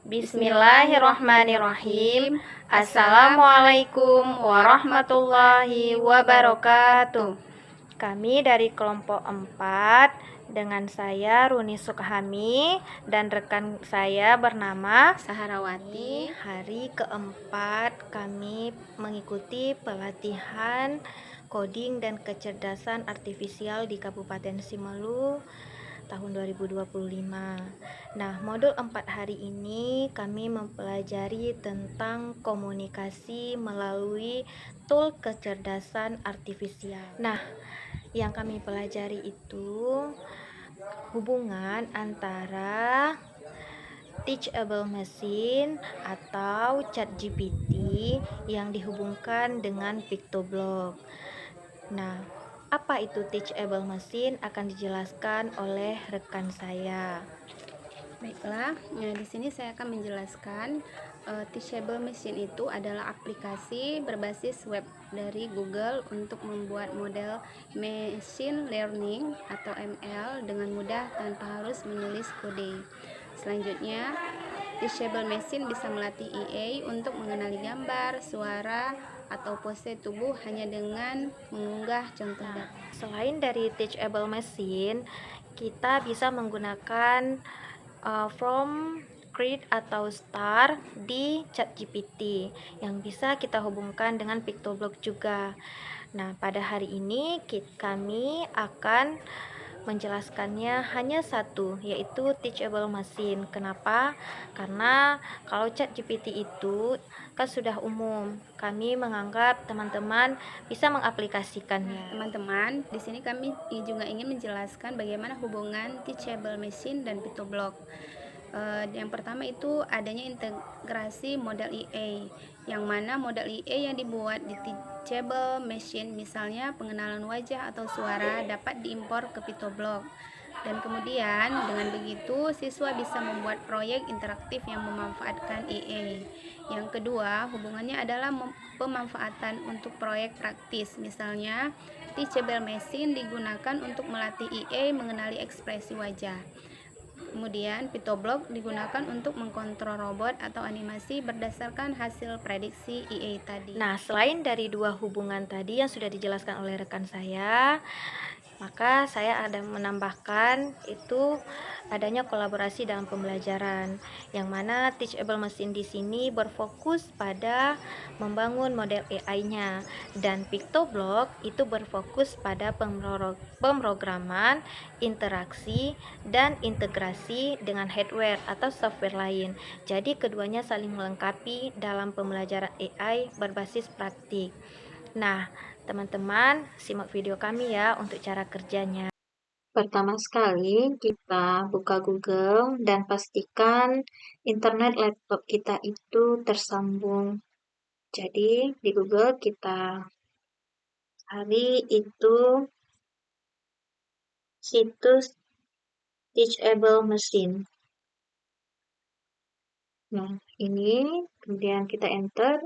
Bismillahirrahmanirrahim. Assalamualaikum warahmatullahi wabarakatuh. Kami dari kelompok 4 dengan saya Runi Sukhami dan rekan saya bernama Saharawati. Hari keempat kami mengikuti pelatihan coding dan kecerdasan artifisial di Kabupaten Simelu tahun 2025. Nah, modul 4 hari ini kami mempelajari tentang komunikasi melalui tool kecerdasan artifisial. Nah, yang kami pelajari itu hubungan antara teachable machine atau ChatGPT yang dihubungkan dengan PictoBlock. Nah, apa itu teachable machine akan dijelaskan oleh rekan saya. Baiklah, di sini saya akan menjelaskan Teachable Machine itu adalah aplikasi berbasis web dari Google untuk membuat model machine learning atau ML dengan mudah tanpa harus menulis kode. Selanjutnya, Teachable Machine bisa melatih EA untuk mengenali gambar, suara, atau pose tubuh hanya dengan mengunggah contoh data. Selain dari teachable machine, kita bisa menggunakan from, create atau start di ChatGPT yang bisa kita hubungkan dengan PictoBlock juga. Nah, pada hari ini kami akan menjelaskannya hanya satu, yaitu teachable machine. Kenapa? Karena kalau ChatGPT itu kan sudah umum. Kami menganggap teman-teman bisa mengaplikasikannya. Teman-teman, di sini kami juga ingin menjelaskan bagaimana hubungan teachable machine dan PictoBlock. Yang pertama itu adanya integrasi model EA, yang mana model EA yang dibuat di teachable machine, misalnya pengenalan wajah atau suara, dapat diimpor ke PictoBlock. Dan kemudian dengan begitu siswa bisa membuat proyek interaktif yang memanfaatkan EA. Yang kedua, hubungannya adalah pemanfaatan untuk proyek praktis. Misalnya, teachable machine digunakan untuk melatih EA mengenali ekspresi wajah. Kemudian, PictoBlock digunakan untuk mengkontrol robot atau animasi berdasarkan hasil prediksi EA tadi. Nah, selain dari dua hubungan tadi yang sudah dijelaskan oleh rekan saya, maka saya ada menambahkan itu adanya kolaborasi dalam pembelajaran, yang mana teachable machine di sini berfokus pada membangun model AI-nya, dan PictoBlock itu berfokus pada pemrograman, interaksi, dan integrasi dengan hardware atau software lain. Jadi keduanya saling melengkapi dalam pembelajaran AI berbasis praktik. Nah, teman-teman, simak video kami ya untuk cara kerjanya. Pertama sekali, kita buka Google dan pastikan internet laptop kita itu tersambung. Jadi, di Google kita cari itu situs teachable machine. Nah, ini kemudian kita enter.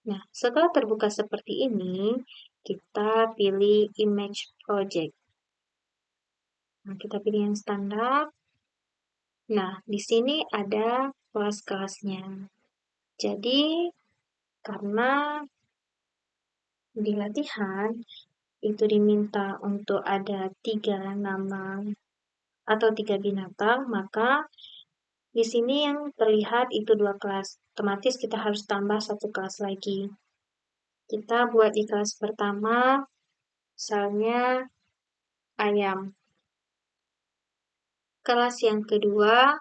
Nah, setelah terbuka seperti ini, kita pilih image project. Nah, kita pilih yang standar. Nah, di sini ada kelas-kelasnya. Jadi, karena di latihan itu diminta untuk ada 3 nama atau 3 binatang, maka di sini yang terlihat itu 2 kelas. Otomatis kita harus tambah 1 kelas lagi. Kita buat di kelas pertama, misalnya ayam. Kelas yang kedua,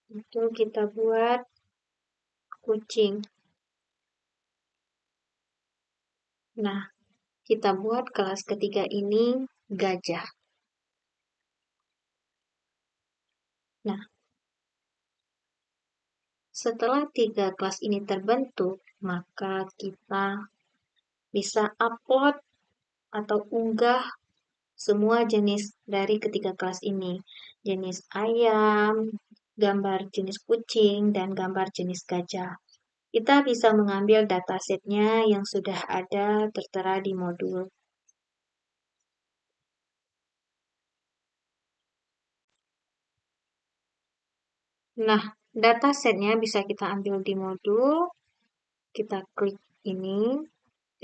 itu kita buat kucing. Nah, kita buat kelas ketiga ini gajah. Nah, setelah 3 kelas ini terbentuk, maka kita bisa upload atau unggah semua jenis dari ketiga kelas ini. Jenis ayam, gambar jenis kucing, dan gambar jenis gajah. Kita bisa mengambil datasetnya yang sudah ada tertera di modul. Nah, datasetnya bisa kita ambil di modul, kita klik ini,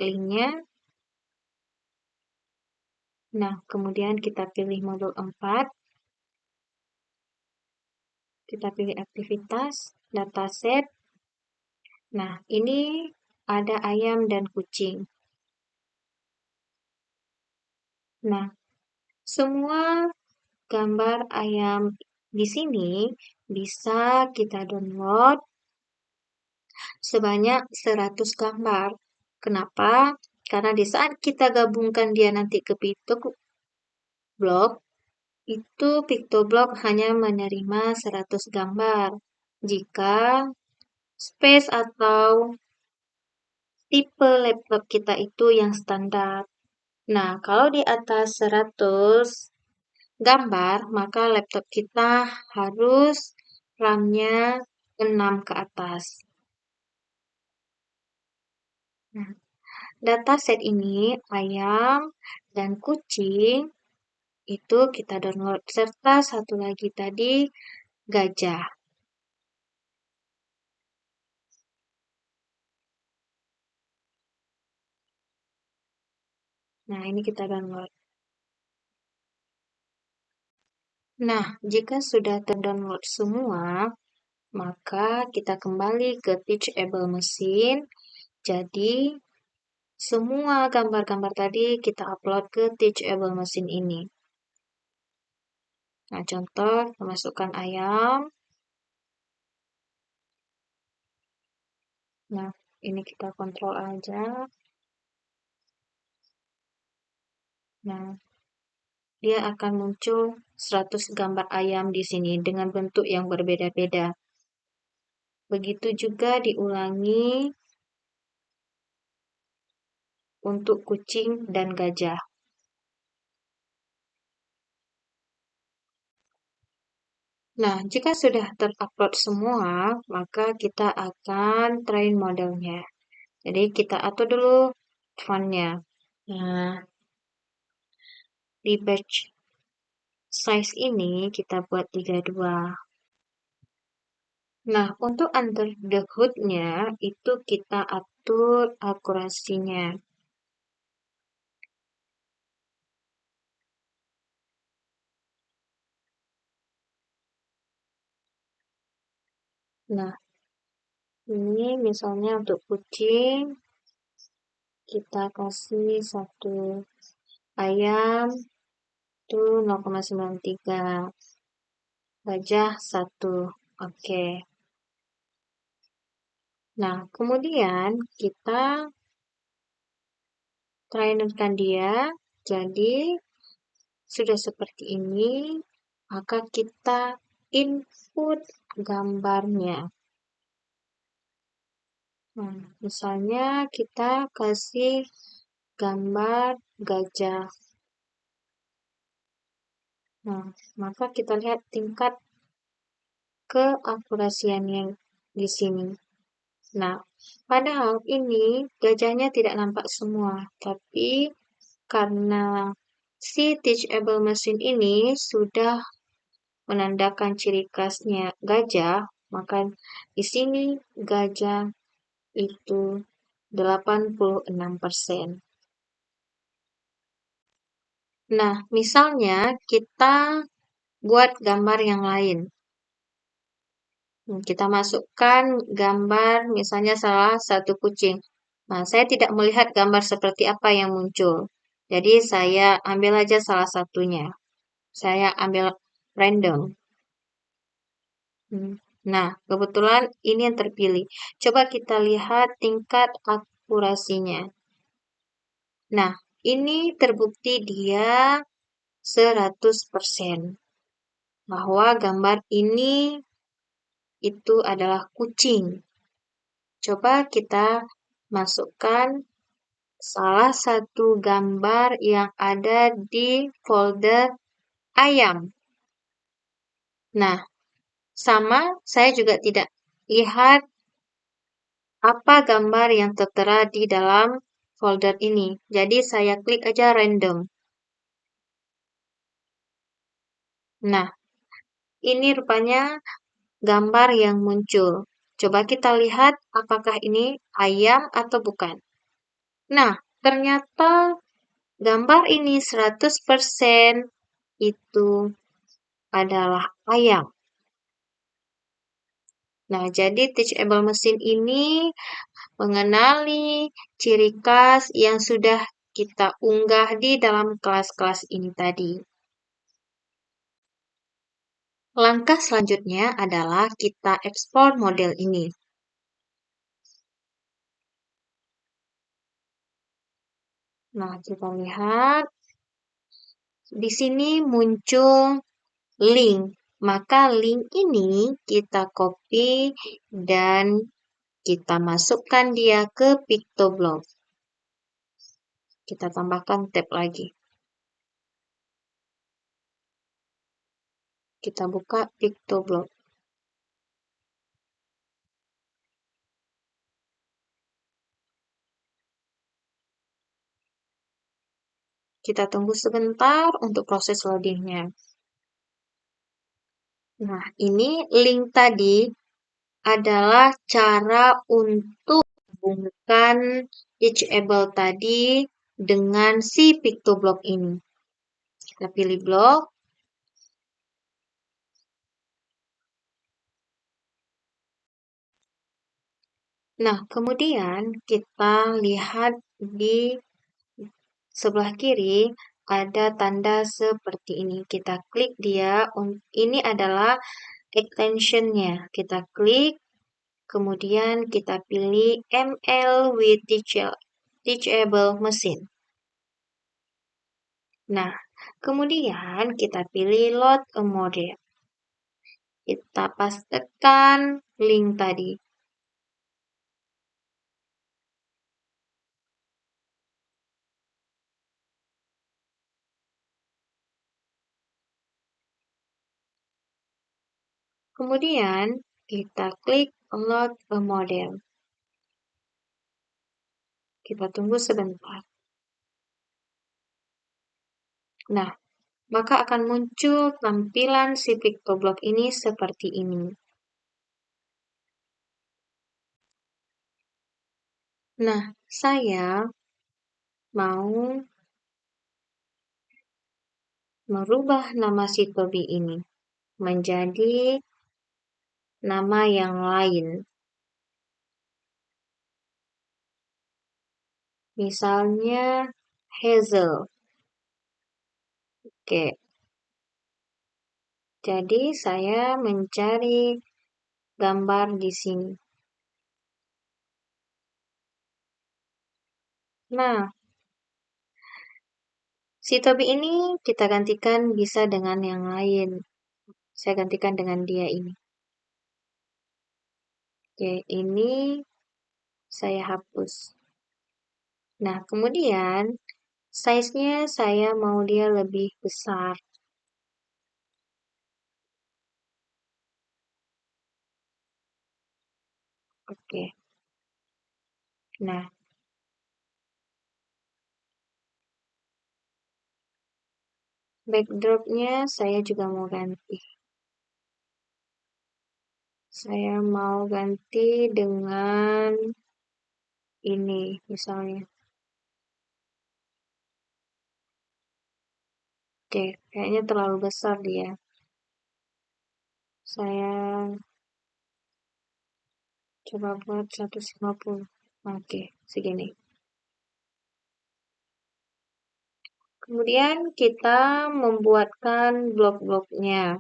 linknya. Nah, kemudian kita pilih modul 4, kita pilih aktivitas, dataset. Nah, ini ada ayam dan kucing. Nah, semua gambar ayam di sini bisa kita download sebanyak 100 gambar. Kenapa? Karena di saat kita gabungkan dia nanti ke PictoBlock, itu PictoBlock hanya menerima 100 gambar. Jika space atau tipe laptop kita itu yang standar. Nah, kalau di atas 100 gambar, maka laptop kita harus RAM-nya 6 ke atas. Nah, dataset ini ayam dan kucing itu kita download serta satu lagi tadi gajah. Nah, ini kita download. Nah, jika sudah terdownload semua, maka kita kembali ke Teachable Machine. Jadi, semua gambar-gambar tadi kita upload ke Teachable Machine ini. Nah, contoh, memasukkan ayam. Nah, ini kita kontrol aja. Nah, dia akan muncul 100 gambar ayam di sini dengan bentuk yang berbeda-beda. Begitu juga diulangi untuk kucing dan gajah. Nah, jika sudah terupload semua, maka kita akan train modelnya. Jadi kita atur dulu font-nya. Nah, di batch size ini kita buat 32. Nah, untuk under the hood-nya itu kita atur akurasinya. Nah, ini misalnya untuk kucing, kita kasih 1 ayam itu 0,93, gajah 1. Oke. Nah, kemudian kita trainerkan dia, jadi sudah seperti ini, maka kita input gambarnya. Nah, misalnya kita kasih gambar gajah. Nah, maka kita lihat tingkat keakurasian yang di sini. Nah, padahal ini gajahnya tidak nampak semua, tapi karena si Teachable Machine ini sudah menandakan ciri khasnya gajah, maka di sini gajah itu 86%. Nah, misalnya kita buat gambar yang lain. Kita masukkan gambar misalnya salah satu kucing. Nah, saya tidak melihat gambar seperti apa yang muncul. Jadi saya ambil aja salah satunya. Saya ambil random. Nah, kebetulan ini yang terpilih. Coba kita lihat tingkat akurasinya. Nah, ini terbukti dia 100%. Bahwa gambar ini itu adalah kucing. Coba kita masukkan salah satu gambar yang ada di folder ayam. Nah, sama saya juga tidak lihat apa gambar yang tertera di dalam folder ini. Jadi saya klik aja random. Nah, ini rupanya gambar yang muncul. Coba kita lihat apakah ini ayam atau bukan. Nah, ternyata gambar ini 100% itu adalah ayam. Nah, jadi teachable mesin ini mengenali ciri khas yang sudah kita unggah di dalam kelas-kelas ini tadi. Langkah selanjutnya adalah kita ekspor model ini. Nah, kita lihat di sini muncul link. Maka link ini kita copy dan kita masukkan dia ke PictoBlock. Kita tambahkan tab lagi. Kita buka PictoBlock. Kita tunggu sebentar untuk proses loadingnya. Nah, ini link tadi adalah cara untuk menghubungkan teachable tadi dengan si PictoBlock ini. Kita pilih blok. Nah, kemudian kita lihat di sebelah kiri ada tanda seperti ini. Kita klik dia. Ini adalah extension-nya. Kita klik, kemudian kita pilih ML with Teachable Machine. Nah, kemudian kita pilih Load a Model. Kita pastekan link tadi. Kemudian kita klik Load a Model. Kita tunggu sebentar. Nah, maka akan muncul tampilan si PictoBlock ini seperti ini. Nah, saya mau merubah nama si Tobi ini menjadi nama yang lain. Misalnya Hazel. Oke. Jadi saya mencari gambar di sini. Nah, si Tobi ini kita gantikan bisa dengan yang lain. Saya gantikan dengan dia ini. Oke, ini saya hapus. Nah, kemudian size-nya saya mau dia lebih besar. Oke. Nah, backdrop-nya saya juga mau ganti. Saya mau ganti dengan ini misalnya. Oke, kayaknya terlalu besar dia. Saya coba buat 150. Oke, segini. Kemudian kita membuatkan blok-bloknya.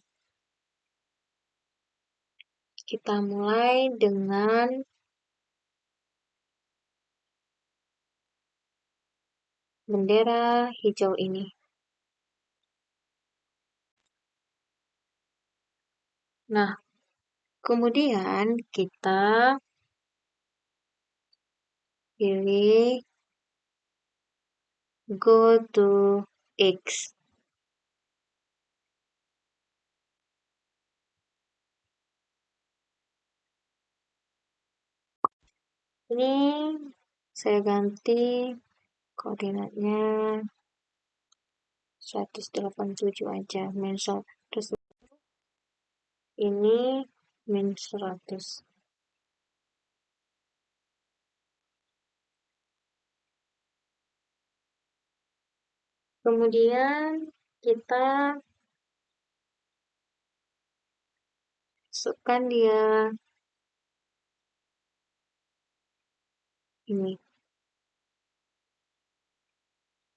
Kita mulai dengan bendera hijau ini. Nah, kemudian kita pilih go to X. Ini saya ganti koordinatnya 187 aja. Terus ini minus 100. Kemudian kita masukkan dia ini,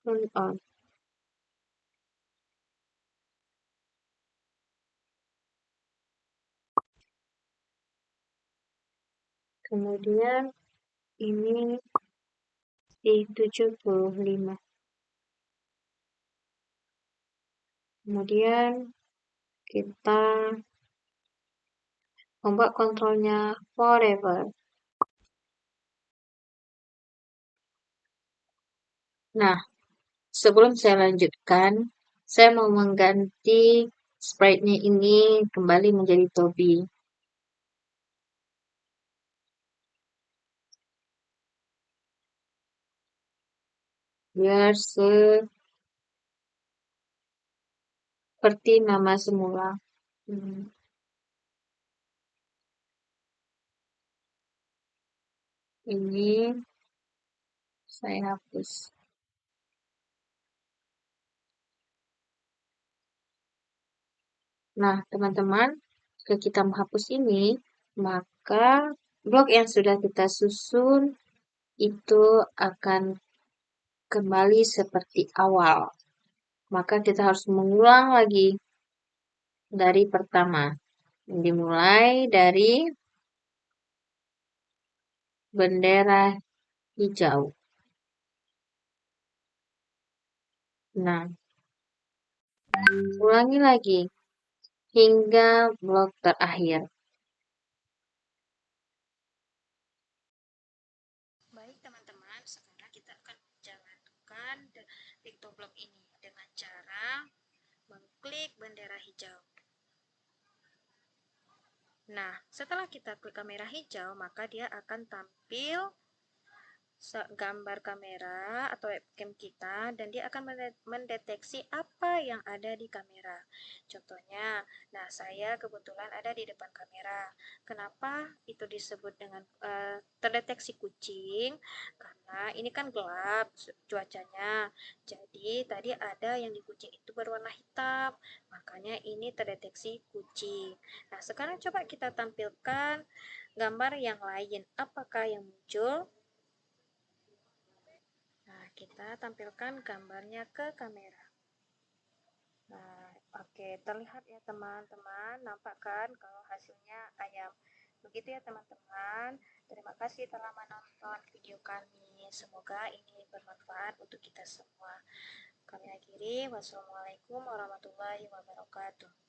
turn on. Kemudian ini di 75. Kemudian kita membuat kontrolnya forever. Nah, sebelum saya lanjutkan, saya mau mengganti sprite-nya ini kembali menjadi Toby. Biar seperti nama semula. Ini saya hapus. Nah, teman-teman, jika kita menghapus ini, maka blok yang sudah kita susun itu akan kembali seperti awal. Maka kita harus mengulang lagi dari pertama. Dimulai dari bendera hijau. Nah, ulangi lagi hingga blok terakhir. Baik teman-teman, sekarang kita akan menjalankan PictoBlock ini dengan cara mengklik bendera hijau. Nah, setelah kita klik kamera hijau, maka dia akan tampil gambar kamera atau webcam kita dan dia akan mendeteksi apa yang ada di kamera. Contohnya, nah saya kebetulan ada di depan kamera. Kenapa itu disebut dengan terdeteksi kucing? Karena ini kan gelap cuacanya. Jadi tadi ada yang di kucing itu berwarna hitam. Makanya ini terdeteksi kucing. Nah, sekarang coba kita tampilkan gambar yang lain. Apakah yang muncul? Nah, kita tampilkan gambarnya ke kamera. Nah, oke, terlihat ya teman-teman, nampak kan kalau hasilnya ayam. Begitu ya teman-teman. Terima kasih telah menonton video kami. Semoga ini bermanfaat untuk kita semua. Kami akhiri, wassalamualaikum warahmatullahi wabarakatuh.